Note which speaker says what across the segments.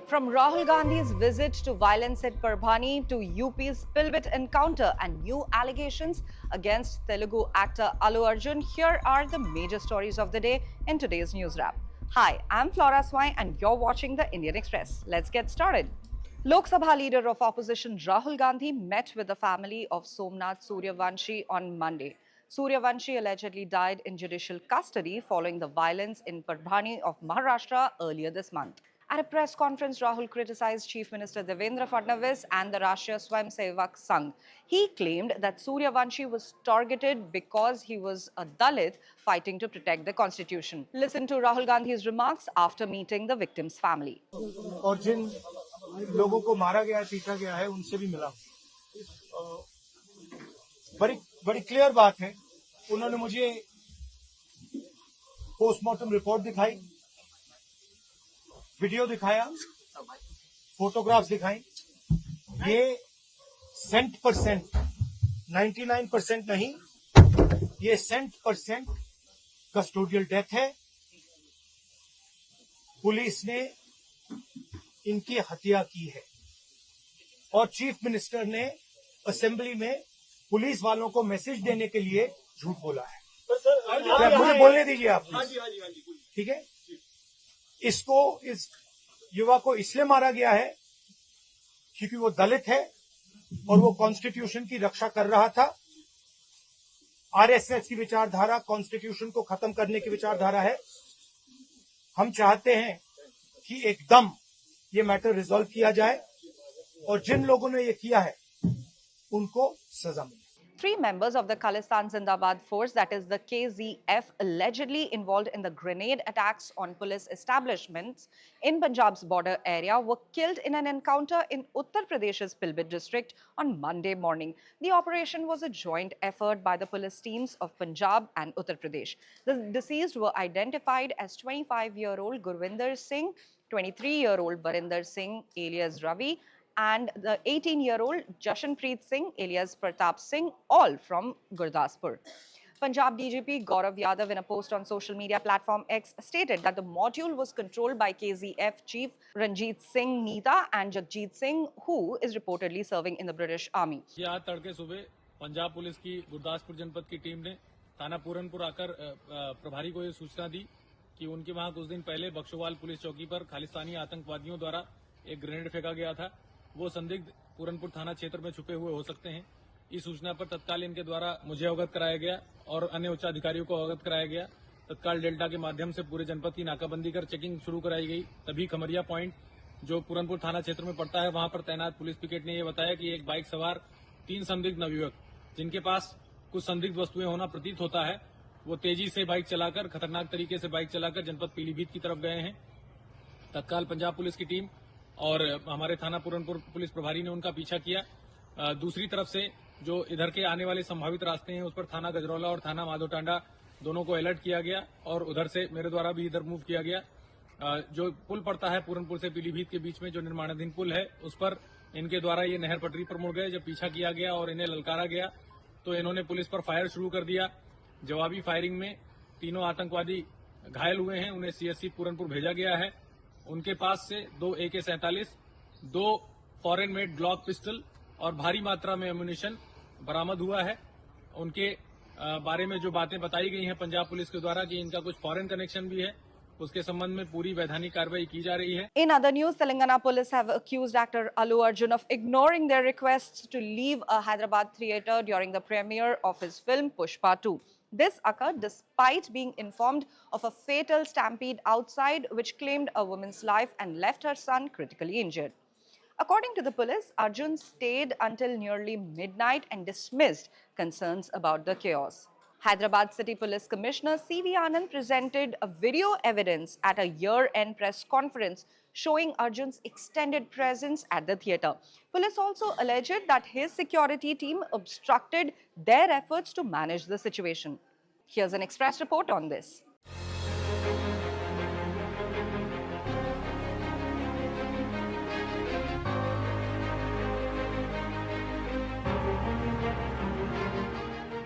Speaker 1: From Rahul Gandhi's visit to violence at Parbhani to UP's Pilbit encounter and new allegations against Telugu actor Allu Arjun, here are the major stories of the day in today's news wrap. Hi, I'm Flora Swai and you're watching the Indian Express. Let's get started. Lok Sabha leader of opposition Rahul Gandhi met with the family of Somnath Suryavanshi on Monday. Suryavanshi allegedly died in judicial custody following the violence in Parbhani of Maharashtra earlier this month. At a press conference, Rahul criticized Chief Minister Devendra Fadnavis and the Rashtriya Swayamsevak Sangh. He claimed that Suryavanshi was targeted because he was a Dalit fighting to protect the constitution. Listen to Rahul Gandhi's remarks after meeting the victim's family.
Speaker 2: और जिन लोगों को मारा गया है, पीटा गया है, उनसे भी मिला। बड़ी क्लियर बात है। उन्होंने मुझे पोस्टमार्टम रिपोर्ट दिखाई, वीडियो दिखाया, फोटोग्राफ्स दिखाई। ये 100%, 99% नहीं, ये 100% कस्टोडियल डेथ है। पुलिस ने इनकी हत्या की है और चीफ मिनिस्टर ने असेंबली में पुलिस वालों को मैसेज देने के लिए झूठ बोला है। मुझे बोलने दीजिए आप, ठीक है? इसको, इस युवा को इसलिए मारा गया है क्योंकि वो दलित है और वो कॉन्स्टिट्यूशन की रक्षा कर रहा था। आरएसएस की विचारधारा कॉन्स्टिट्यूशन को खत्म करने की विचारधारा है। हम चाहते हैं कि एकदम ये मैटर रिजॉल्व किया जाए और जिन लोगों ने ये किया है उनको सजा मिले।
Speaker 1: 3 members of the Khalistan Zindabad force, that is the KZF, allegedly involved in the grenade attacks on police establishments in Punjab's border area, were killed in an encounter in Uttar Pradesh's Pilbit district on Monday morning. The operation was a joint effort by the police teams of Punjab and Uttar Pradesh. The deceased were identified as 25-year-old Gurvinder Singh, 23-year-old Barinder Singh alias Ravi, and the 18-year-old Jashanpreet Singh alias Pratap Singh, all from Gurdaspur. Punjab DGP Gaurav Yadav, in a post on social media platform X, stated that the module was controlled by KZF chief Ranjit Singh Neeta and Jagjit Singh, who is reportedly serving in the British Army.
Speaker 3: आज तड़के सुबह Punjab police की गुरदासपुर जनपद की team ने थाना पूरनपुर आकर प्रभारी को ये सूचना दी कि उनके वहां कुछ दिन पहले बक्सोवाल पुलिस चौकी पर खालिस्तानी आतंकवादियों द्वारा एक ग्रेनेड फेंका गया था। वो संदिग्ध पूरनपुर थाना क्षेत्र में छुपे हुए हो सकते हैं। इस सूचना पर तत्काल इनके द्वारा मुझे अवगत कराया गया और अन्य उच्च अधिकारियों को अवगत कराया गया। तत्काल डेल्टा के माध्यम से पूरे जनपद की नाकाबंदी कर चेकिंग शुरू कराई गई। तभी खमरिया पॉइंट जो पूरनपुर थाना क्षेत्र में पड़ता है, वहां पर तैनात पुलिस पिकेट ने यह बताया कि एक बाइक सवार 3 संदिग्ध नवयुवक, जिनके पास कुछ संदिग्ध वस्तुएं होना प्रतीत होता है, वो तेजी से बाइक चलाकर, खतरनाक तरीके से बाइक चलाकर जनपद पीलीभीत की तरफ गए हैं। तत्काल पंजाब पुलिस की टीम और हमारे थाना पूरनपुर पुलिस प्रभारी ने उनका पीछा किया। दूसरी तरफ से जो इधर के आने वाले संभावित रास्ते हैं, उस पर थाना गजरौला और थाना माधोटांडा दोनों को अलर्ट किया गया और उधर से मेरे द्वारा भी इधर मूव किया गया। जो पुल पड़ता है पूरनपुर से पीलीभीत के बीच में, जो निर्माणाधीन पुल है, उस पर इनके द्वारा ये नहर पटरी पर मुड़ गए। जब पीछा किया गया और इन्हें ललकारा गया तो इन्होंने पुलिस पर फायर शुरू कर दिया। जवाबी फायरिंग में तीनों आतंकवादी घायल हुए हैं। उन्हें सीएससी पूरनपुर भेजा गया है। उनके पास से 2 AK-47, 2 foreign made Glock pistol और भारी मात्रा में एम्यूनिशन बरामद हुआ है। उनके बारे में जो बातें बताई गई हैं पंजाब पुलिस के द्वारा कि इनका कुछ फॉरेन कनेक्शन भी है, उसके संबंध में पूरी वैधानिक कार्रवाई की जा रही है।
Speaker 1: In other news, Telangana police have accused actor Allu Arjun of ignoring their requests to leave a Hyderabad theatre during the premiere of his film Pushpa 2. This occurred despite being informed of a fatal stampede outside, which claimed a woman's life and left her son critically injured. According to the police, Arjun stayed until nearly midnight and dismissed concerns about the chaos. Hyderabad City Police Commissioner C.V. Anand presented a video evidence at a year-end press conference showing Arjun's extended presence at the theatre. Police also alleged that his security team obstructed their efforts to manage the situation. Here's an Express report on this.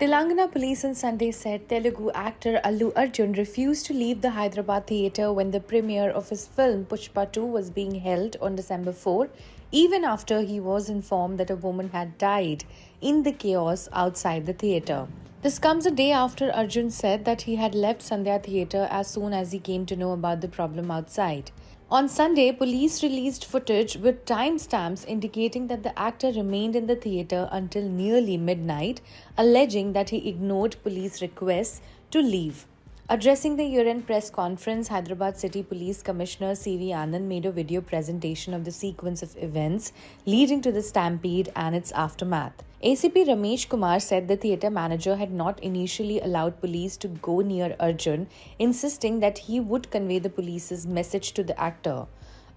Speaker 4: Telangana police on Sunday said Telugu actor Allu Arjun refused to leave the Hyderabad theatre when the premiere of his film Pushpa 2 was being held on December 4, even after he was informed that a woman had died in the chaos outside the theatre. This comes a day after Arjun said that he had left Sandhya Theatre as soon as he came to know about the problem outside. On Sunday, police released footage with timestamps indicating that the actor remained in the theatre until nearly midnight, alleging that he ignored police requests to leave. Addressing the year-end press conference, Hyderabad City Police Commissioner C.V. Anand made a video presentation of the sequence of events leading to the stampede and its aftermath. ACP Ramesh Kumar said the theatre manager had not initially allowed police to go near Arjun, insisting that he would convey the police's message to the actor.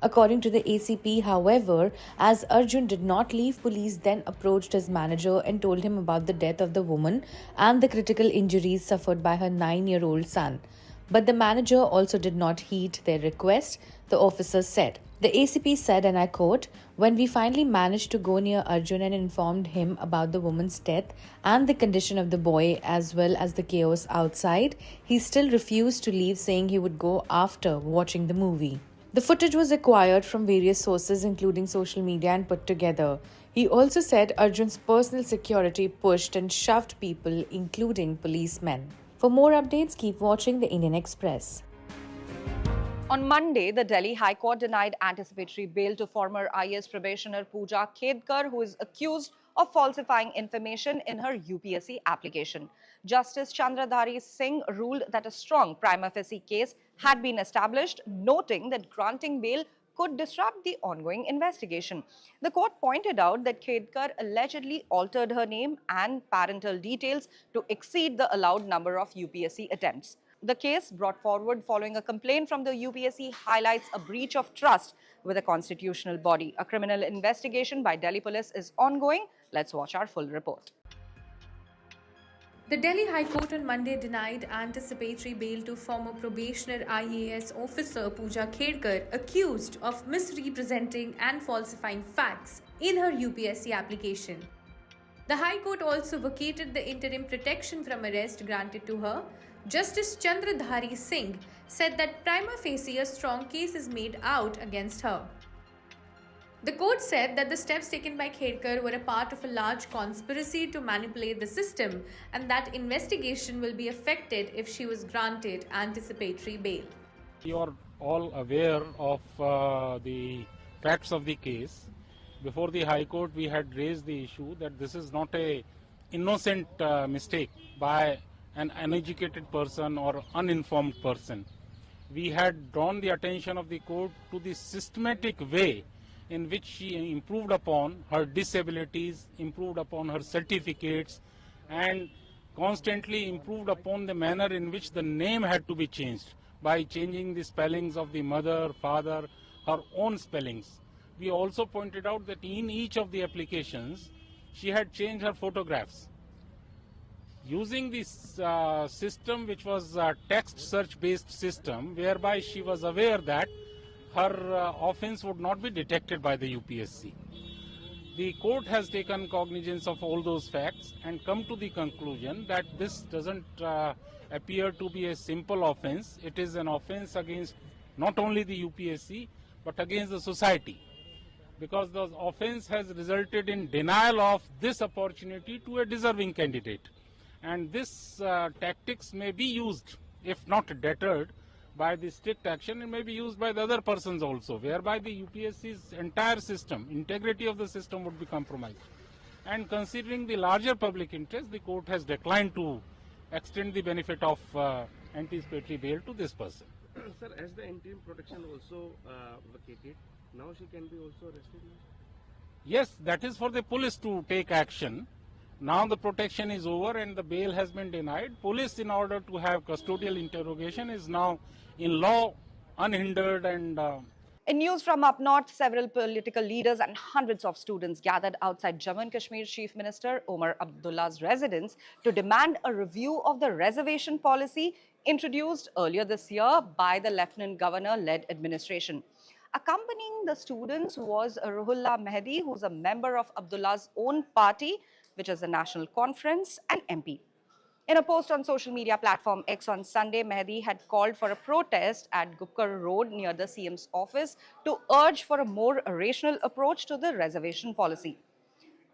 Speaker 4: According to the ACP, however, as Arjun did not leave, police then approached his manager and told him about the death of the woman and the critical injuries suffered by her 9-year-old son. But the manager also did not heed their request, the officers said. The ACP said, and I quote, "When we finally managed to go near Arjun and informed him about the woman's death and the condition of the boy as well as the chaos outside, he still refused to leave, saying he would go after watching the movie." The footage was acquired from various sources, including social media, and put together. He also said Arjun's personal security pushed and shoved people, including policemen. For more updates, keep watching the Indian Express.
Speaker 1: On Monday, the Delhi High Court denied anticipatory bail to former IAS probationer Pooja Khedkar, who is accused of falsifying information in her UPSC application. Justice Chandradhari Singh ruled that a strong prima facie case had been established, noting that granting bail could disrupt the ongoing investigation. The court pointed out that Khedkar allegedly altered her name and parental details to exceed the allowed number of UPSC attempts. The case, brought forward following a complaint from the UPSC, highlights a breach of trust with a constitutional body. A criminal investigation by Delhi police is ongoing. Let's watch our full report.
Speaker 4: The Delhi High Court on Monday denied anticipatory bail to former probationer IAS officer Pooja Khedkar, accused of misrepresenting and falsifying facts in her UPSC application. The High Court also vacated the interim protection from arrest granted to her. Justice Chandradhari Singh said that prima facie a strong case is made out against her. The court said that the steps taken by Khedkar were a part of a large conspiracy to manipulate the system and that investigation will be affected if she was granted anticipatory bail.
Speaker 5: You are all aware of the facts of the case. Before the High Court, we had raised the issue that this is not a innocent mistake by an uneducated person or uninformed person. We had drawn the attention of the court to the systematic way in which she improved upon her disabilities, improved upon her certificates, and constantly improved upon the manner in which the name had to be changed by changing the spellings of the mother, father, her own spellings. We also pointed out that in each of the applications, she had changed her photographs. Using this system, which was a text search based system, whereby she was aware that her offense would not be detected by the UPSC. The court has taken cognizance of all those facts and come to the conclusion that this doesn't appear to be a simple offense. It is an offense against not only the UPSC but against the society, because the offense has resulted in denial of this opportunity to a deserving candidate. And this tactics may be used, if not deterred, by the strict action, it may be used by the other persons also, whereby the UPSC's entire system, integrity of the system would be compromised. And considering the larger public interest, the court has declined to extend the benefit of anticipatory bail to this person.
Speaker 6: Sir, as the interim protection also vacated, now she can be also arrested?
Speaker 5: Yes, that is for the police to take action. Now the protection is over and the bail has been denied. Police, in order to have custodial interrogation, is now in law unhindered and
Speaker 1: In news from up north, several political leaders and hundreds of students gathered outside Jammu and Kashmir's Chief Minister Omar Abdullah's residence to demand a review of the reservation policy introduced earlier this year by the Lieutenant Governor-led administration. Accompanying the students was Ruhullah Mehdi, who's a member of Abdullah's own party, which is the National Conference, and MP. In a post on social media platform X on Sunday, Mehdi had called for a protest at Gupkar Road near the CM's office to urge for a more rational approach to the reservation policy.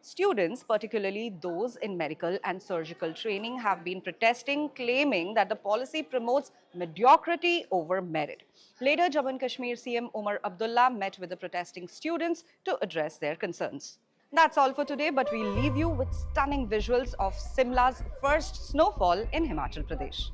Speaker 1: Students, particularly those in medical and surgical training, have been protesting, claiming that the policy promotes mediocrity over merit. Later, Jammu and Kashmir CM Umar Abdullah met with the protesting students to address their concerns. That's all for today, but we leave you with stunning visuals of Simla's first snowfall in Himachal Pradesh.